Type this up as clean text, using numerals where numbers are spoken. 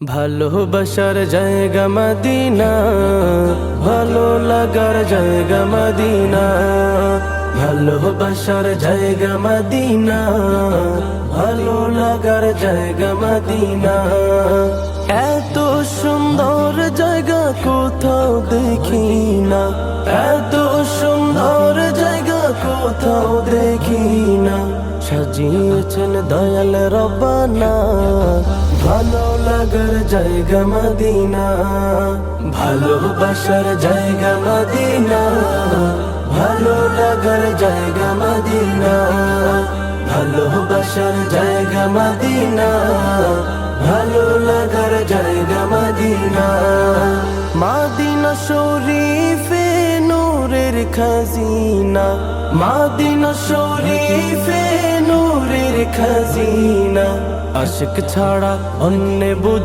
ভালোবাসার জায়গা মদিনা, ভালো লাগার জায়গা মদিনা। ভালোবাসার জায়গা মদিনা, ভালো লাগার জায়গা মদিনা। এত সুন্দর জায়গা কোথাও দেখি না, এত সুন্দর জায়গা কোথাও দেখি না। সাজিয়েছেন দয়াল রব্বানা, ভালো লাগার জায়গা মদিনা। ভালোবাসার জায়গা মদিনা, ভালো লাগার জায়গা মদিনা। ভালোবাসার জায়গা মদিনা, ভালো লাগার জায়গা মদিনা। মদিনা শরীফে নূরের খাজিনা, মদিনা শরীফে নূরের খাজিনা। আশিক ছাড়া অন্য বুঝ